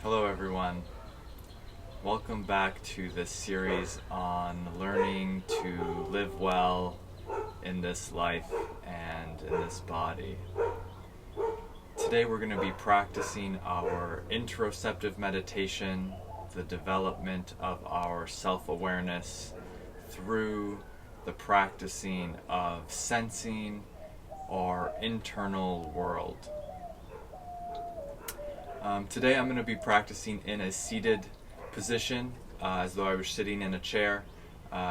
Hello everyone. Welcome back to this series on learning to live well in this life and in this body. Today we're going to be practicing our interoceptive meditation, the development of our self-awareness through the practicing of sensing our internal world. Today I'm going to be practicing in a seated position, as though I was sitting in a chair.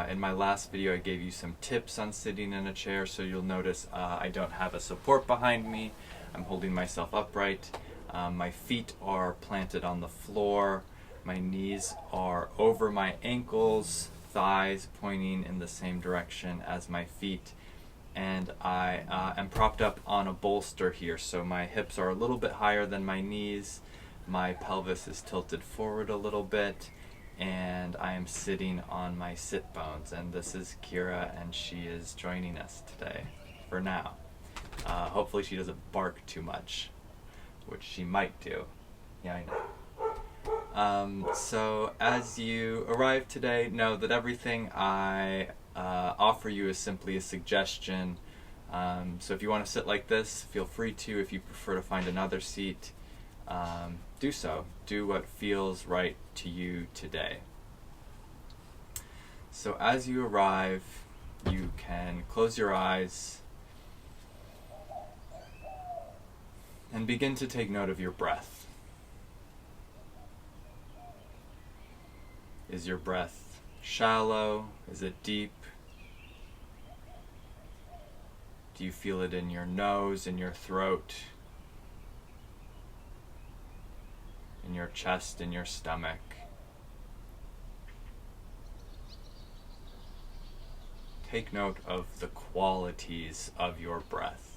In my last video I gave you some tips on sitting in a chair, so you'll notice I don't have a support behind me. I'm holding myself upright. My feet are planted on the floor. My knees are over my ankles, thighs pointing in the same direction as my feet. And I am propped up on a bolster here, so my hips are a little bit higher than my knees, my pelvis is tilted forward a little bit, and I am sitting on my sit bones. And this is Kira, and she is joining us today, for now. Hopefully she doesn't bark too much, which she might do. Yeah, I know. So as you arrive today, know that everything I offer you is simply a suggestion. So if you want to sit like this, feel free to. If you prefer to find another seat, do so. Do what feels right to you today. So as you arrive, you can close your eyes and begin to take note of your breath. Is your breath shallow? Is it deep? Do you feel it in your nose, in your throat, in your chest, in your stomach? Take note of the qualities of your breath.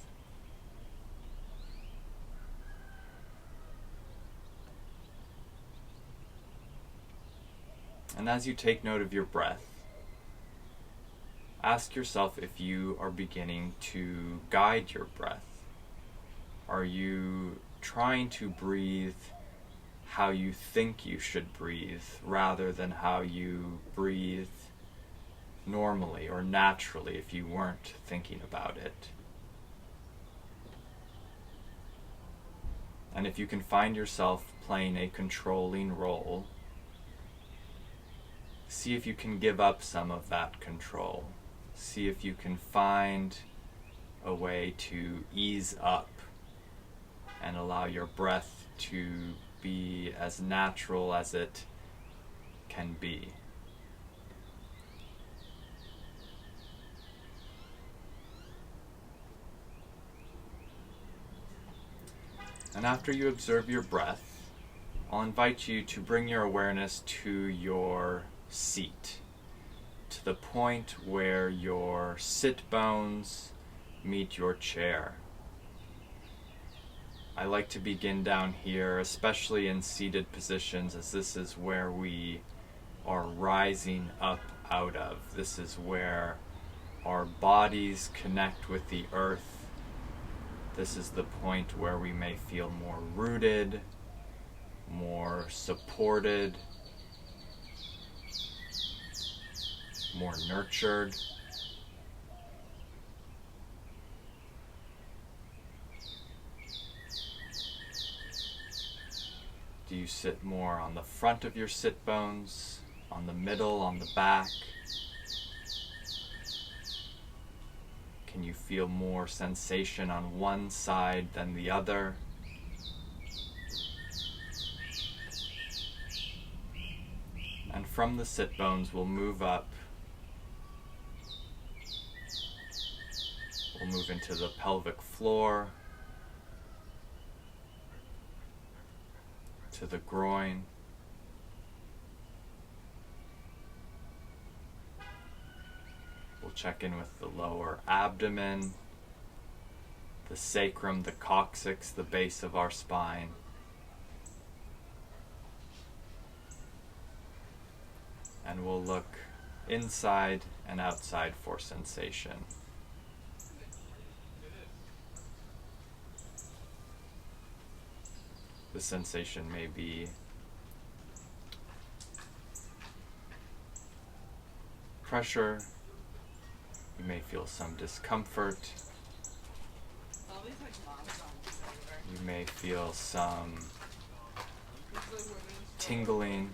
And as you take note of your breath, ask yourself if you are beginning to guide your breath. Are you trying to breathe how you think you should breathe rather than how you breathe normally or naturally if you weren't thinking about it? And if you can find yourself playing a controlling role, see if you can give up some of that control. See if you can find a way to ease up and allow your breath to be as natural as it can be. And after you observe your breath, I'll invite you to bring your awareness to your seat, to the point where your sit bones meet your chair. I like to begin down here, especially in seated positions, as this is where we are rising up out of. This is where our bodies connect with the earth. This is the point where we may feel more rooted, more supported, more nurtured. Do you sit more on the front of your sit bones, on the middle, on the back? Can you feel more sensation on one side than the other? And from the sit bones we'll move up. We'll move into the pelvic floor, to the groin, we'll check in with the lower abdomen, the sacrum, the coccyx, the base of our spine. And we'll look inside and outside for sensation. The sensation may be pressure. You may feel some discomfort. You may feel some tingling.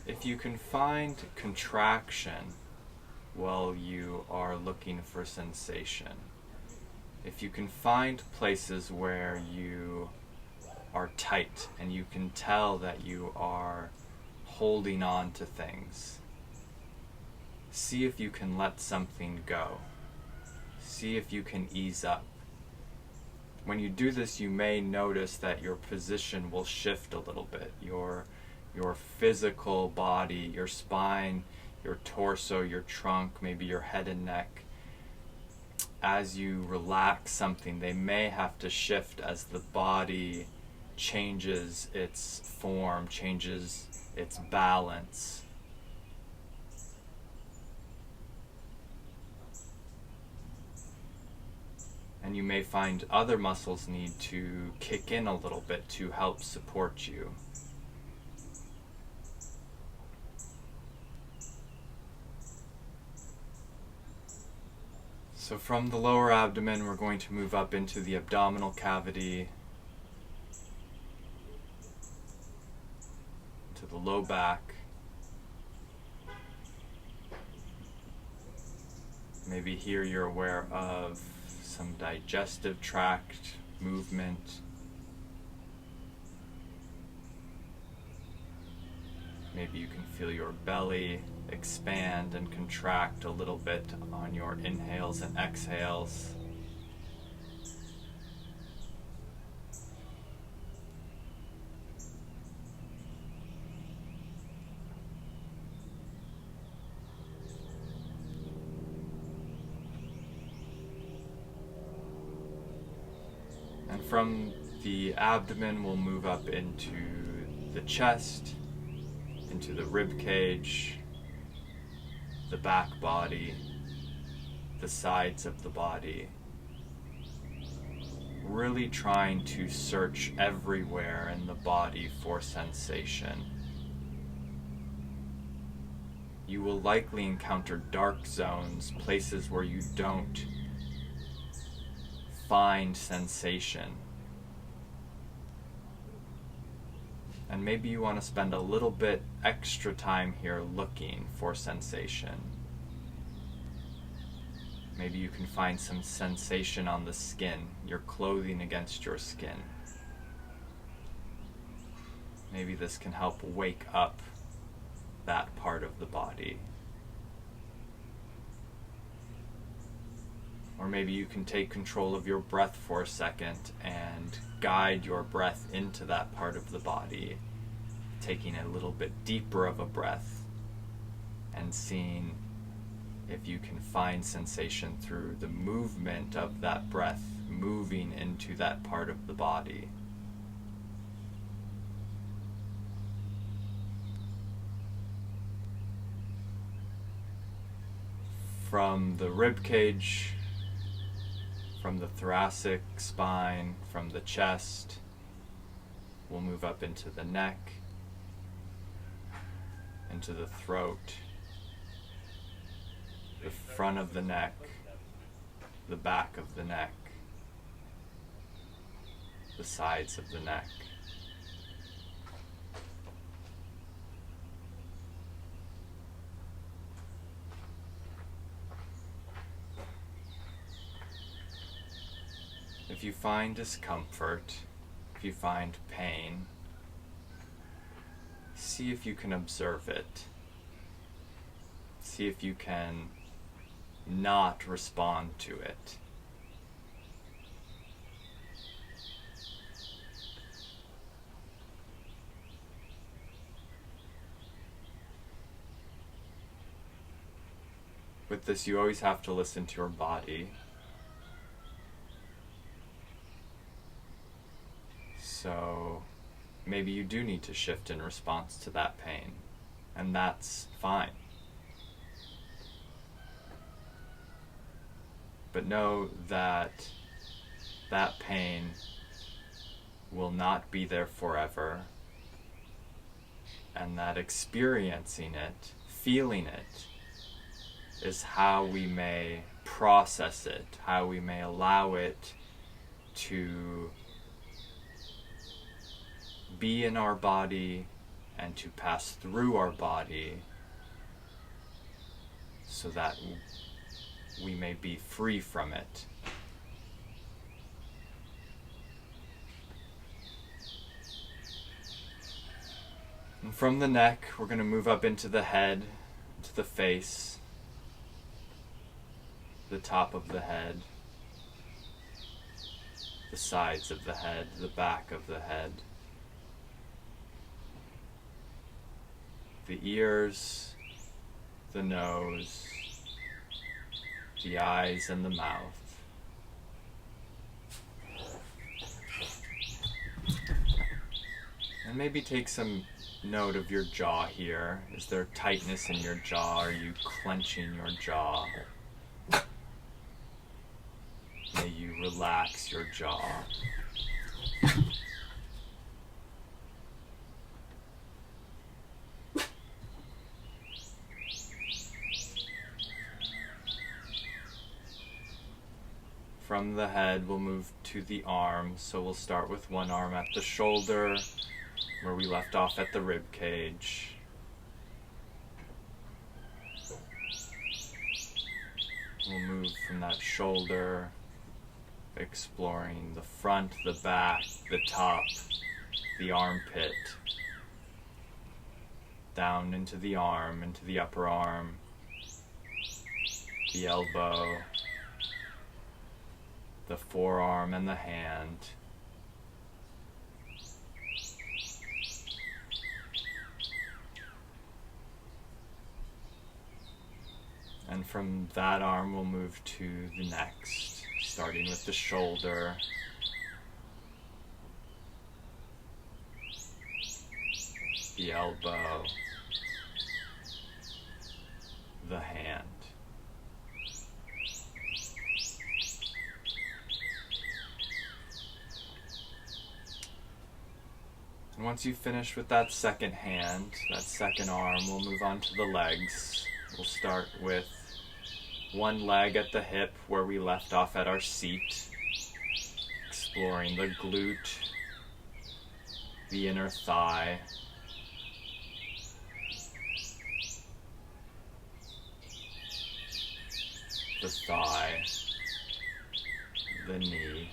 If you can find contraction while you are looking for sensation, if you can find places where you are tight and you can tell that you are holding on to things, see if you can let something go. See if you can ease up. When you do this, you may notice that your position will shift a little bit. Your physical body, your spine, your torso, your trunk, maybe your head and neck, as you relax something, they may have to shift as the body changes its form, changes its balance. And you may find other muscles need to kick in a little bit to help support you. So from the lower abdomen, we're going to move up into the abdominal cavity, to the low back. Maybe here you're aware of some digestive tract movement. Maybe you can feel your belly expand and contract a little bit on your inhales and exhales. And from the abdomen, we'll move up into the chest, into the rib cage, the back body, the sides of the body. Really trying to search everywhere in the body for sensation. You will likely encounter dark zones, places where you don't find sensation. And maybe you want to spend a little bit extra time here looking for sensation. Maybe you can find some sensation on the skin, your clothing against your skin. Maybe this can help wake up that part of the body. Or maybe you can take control of your breath for a second and guide your breath into that part of the body, taking a little bit deeper of a breath and seeing if you can find sensation through the movement of that breath moving into that part of the body. From the rib cage, from the thoracic spine, from the chest, we'll move up into the neck, into the throat, the front of the neck, the back of the neck, the sides of the neck. If you find discomfort, if you find pain, see if you can observe it. See if you can not respond to it. With this, you always have to listen to your body. So maybe you do need to shift in response to that pain, and that's fine. But know that that pain will not be there forever, and that experiencing it, feeling it, is how we may process it, how we may allow it to be in our body and to pass through our body so that we may be free from it. And from the neck, we're going to move up into the head, to the face, the top of the head, the sides of the head, the back of the head, the ears, the nose, the eyes, and the mouth. And maybe take some note of your jaw here. Is there tightness in your jaw? Are you clenching your jaw? May you relax your jaw. From the head, we'll move to the arms. So we'll start with one arm at the shoulder, where we left off at the rib cage. We'll move from that shoulder, exploring the front, the back, the top, the armpit, down into the arm, into the upper arm, the elbow, the forearm and the hand. And from that arm, we'll move to the next, starting with the shoulder, the elbow, the hand. And once you finish with that second hand, that second arm, we'll move on to the legs. We'll start with one leg at the hip where we left off at our seat, exploring the glute, the inner thigh, the thigh, the knee,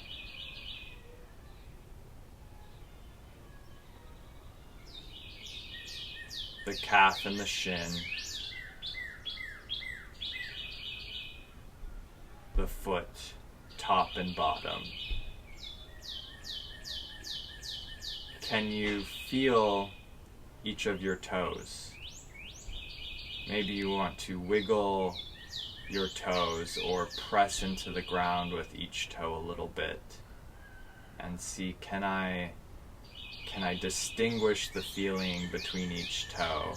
the calf and the shin, the foot, top and bottom. Can you feel each of your toes? Maybe you want to wiggle your toes or press into the ground with each toe a little bit and see, can I distinguish the feeling between each toe?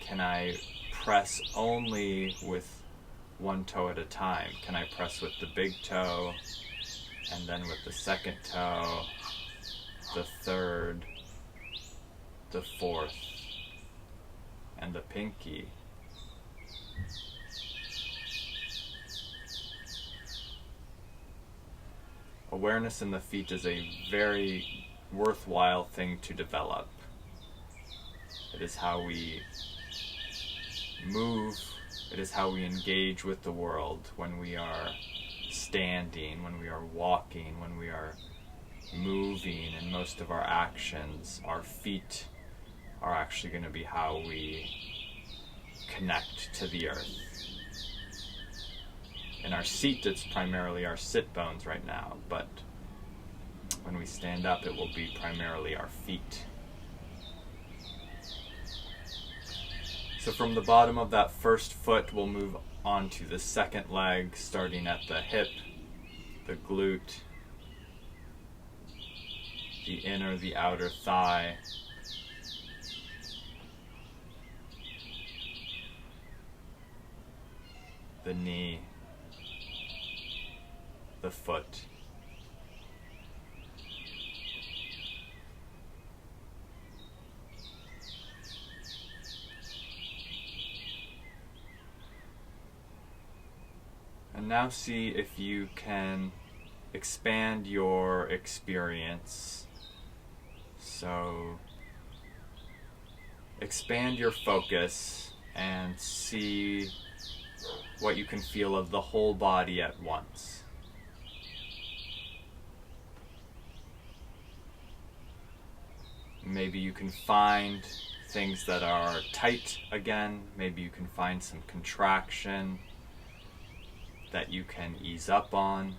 Can I press only with one toe at a time? Can I press with the big toe and then with the second toe, the third, the fourth, and the pinky? Awareness in the feet is a very worthwhile thing to develop. It is how we move, it is how we engage with the world when we are standing, when we are walking, when we are moving. In most of our actions, our feet are actually going to be how we connect to the earth. In our seat, it's primarily our sit bones right now, but when we stand up, it will be primarily our feet. So from the bottom of that first foot, we'll move on to the second leg, starting at the hip, the glute, the inner, the outer thigh, the knee, the foot. And now see if you can expand your experience. So expand your focus and see what you can feel of the whole body at once. Maybe you can find things that are tight again. Maybe you can find some contraction that you can ease up on.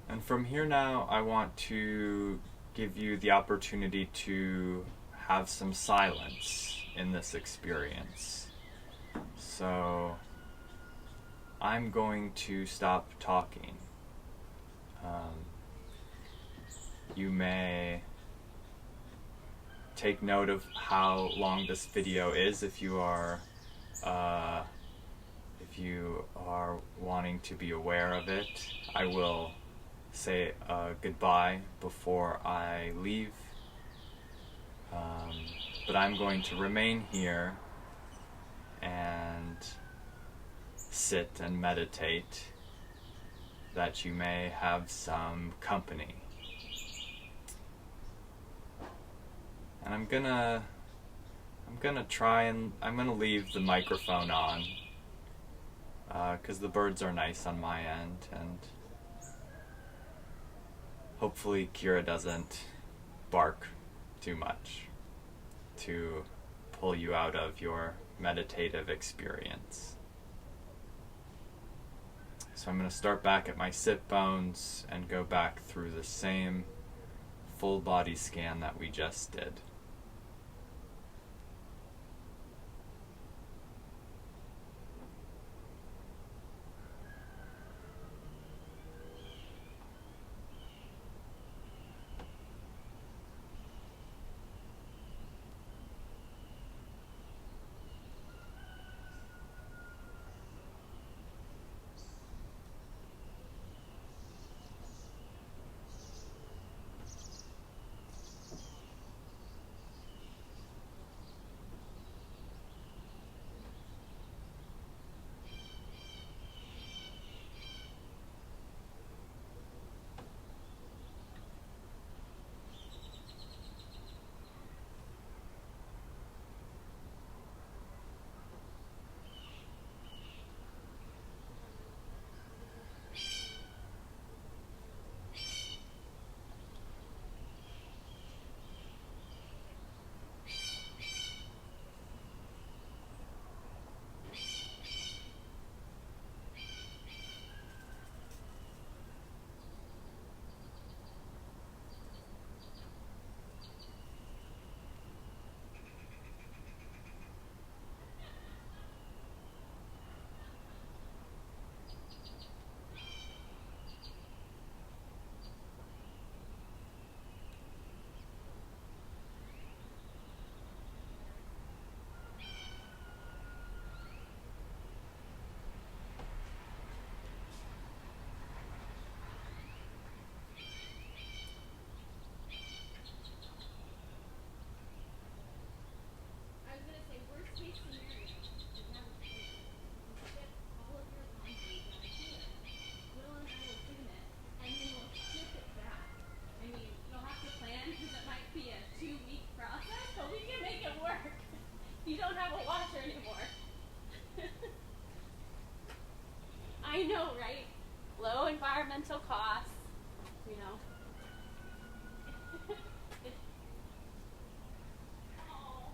And from here now, I want to give you the opportunity to have some silence in this experience. So I'm going to stop talking. You may take note of how long this video is if you are wanting to be aware of it. I will say goodbye before I leave, but I'm going to remain here and sit and meditate, that you may have some company. And I'm gonna leave the microphone on, because the birds are nice on my end, and hopefully Kira doesn't bark too much to pull you out of your meditative experience. So I'm going to start back at my sit bones and go back through the same full body scan that we just did. I know, right? Low environmental costs, you know. Oh.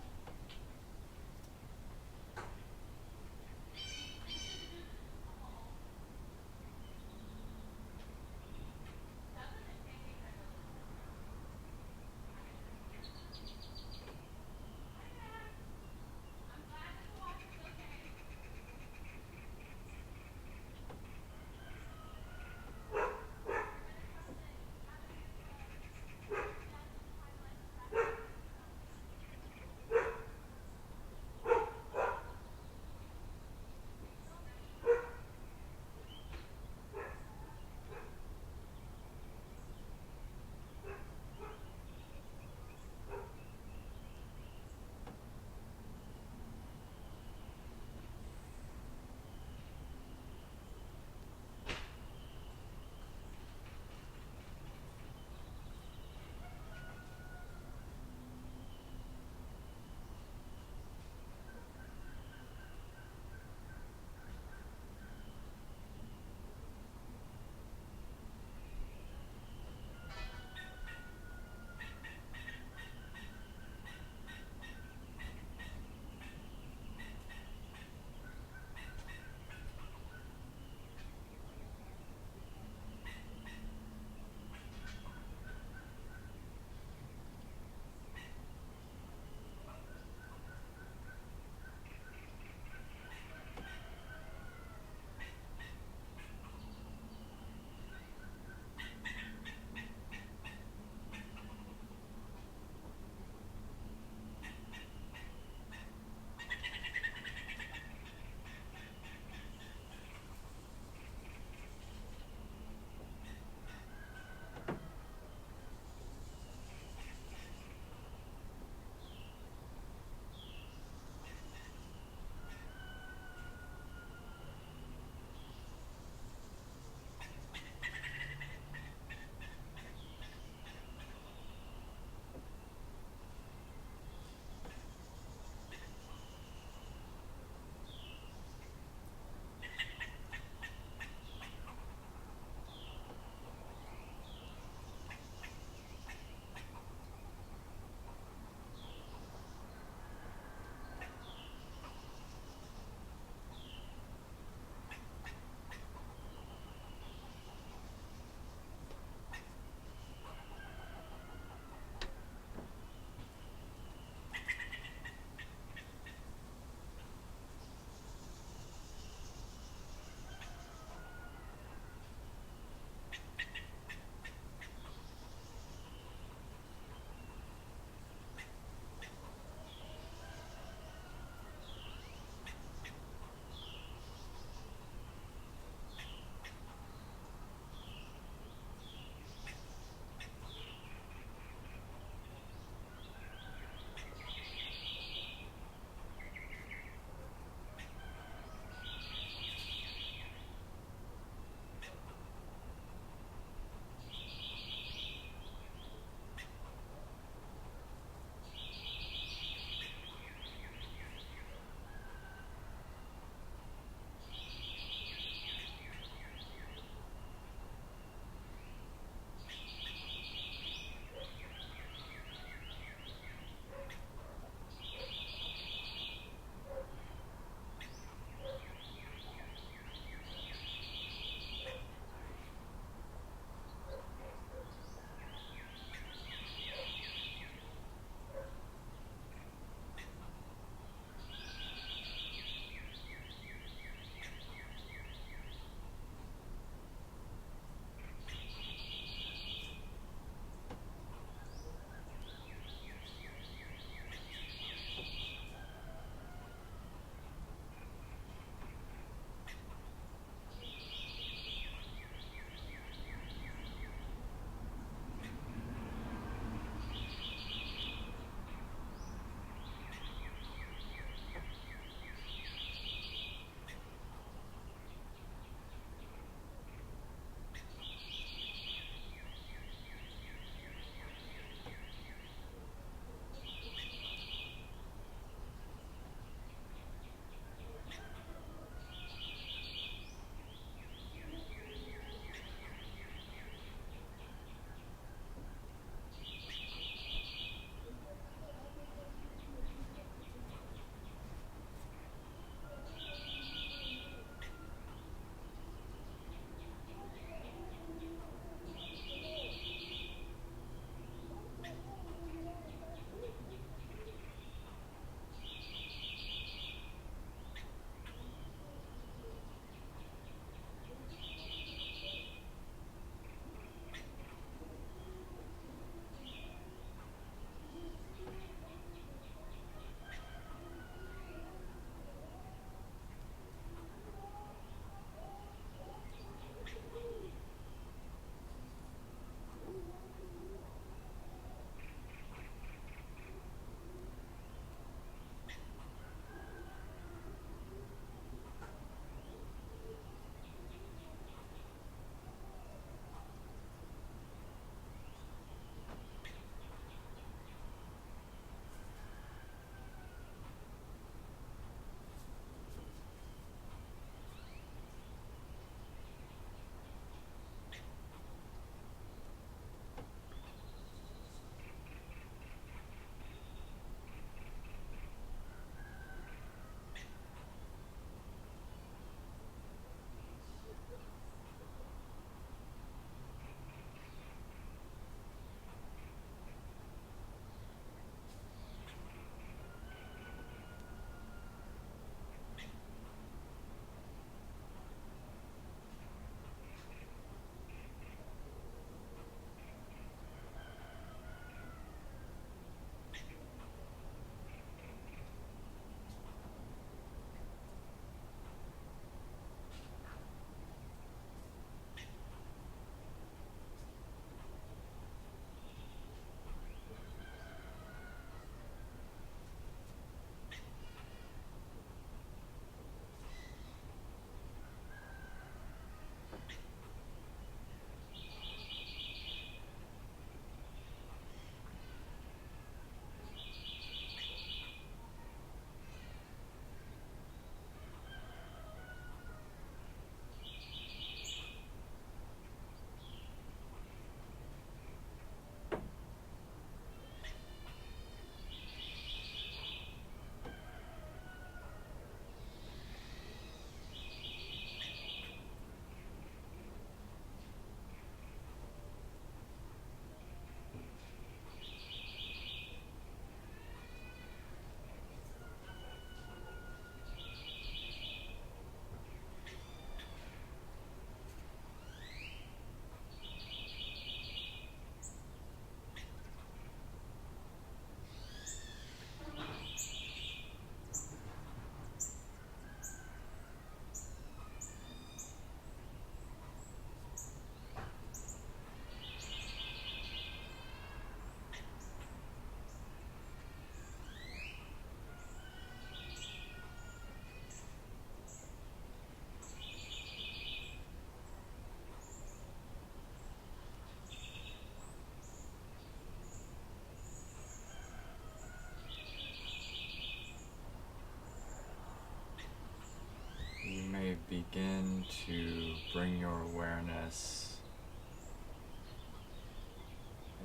may begin to bring your awareness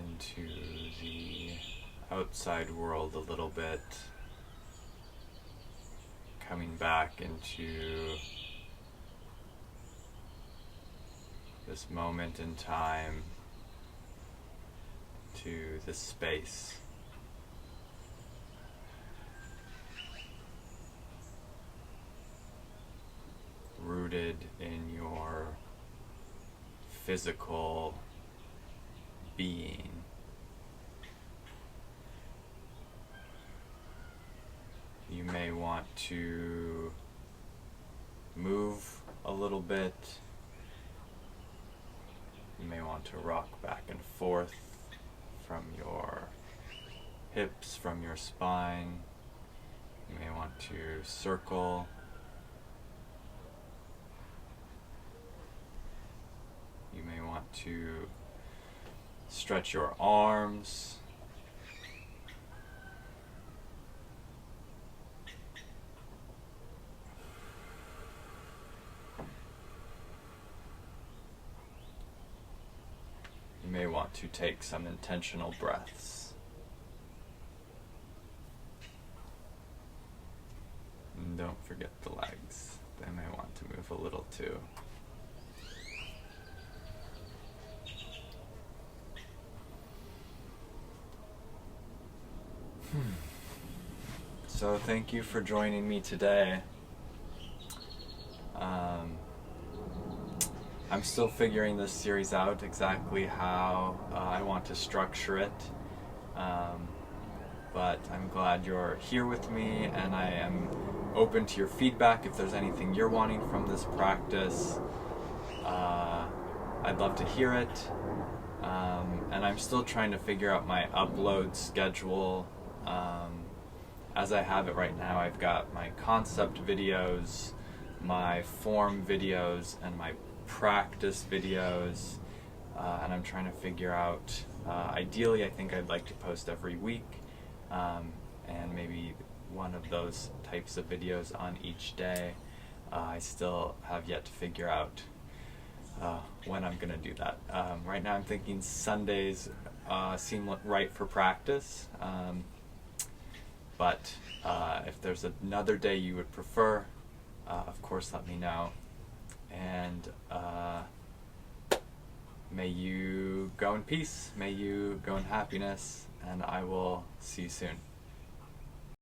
into the outside world a little bit, coming back into this moment in time, to this space. Rooted in your physical being. You may want to move a little bit. You may want to rock back and forth from your hips, from your spine. You may want to circle. You may want to stretch your arms. You may want to take some intentional breaths. And don't forget the legs. They may want to move a little too. So thank you for joining me today. I'm still figuring this series out, exactly how I want to structure it. But I'm glad you're here with me, and I am open to your feedback if there's anything you're wanting from this practice. I'd love to hear it. And I'm still trying to figure out my upload schedule. As I have it right now, I've got my concept videos, my form videos, and my practice videos, and I'm trying to figure out, ideally I think I'd like to post every week, and maybe one of those types of videos on each day. I still have yet to figure out when I'm going to do that. Right now I'm thinking Sundays seem right for practice, but if there's another day you would prefer, of course let me know. And may you go in peace, may you go in happiness, and I will see you soon.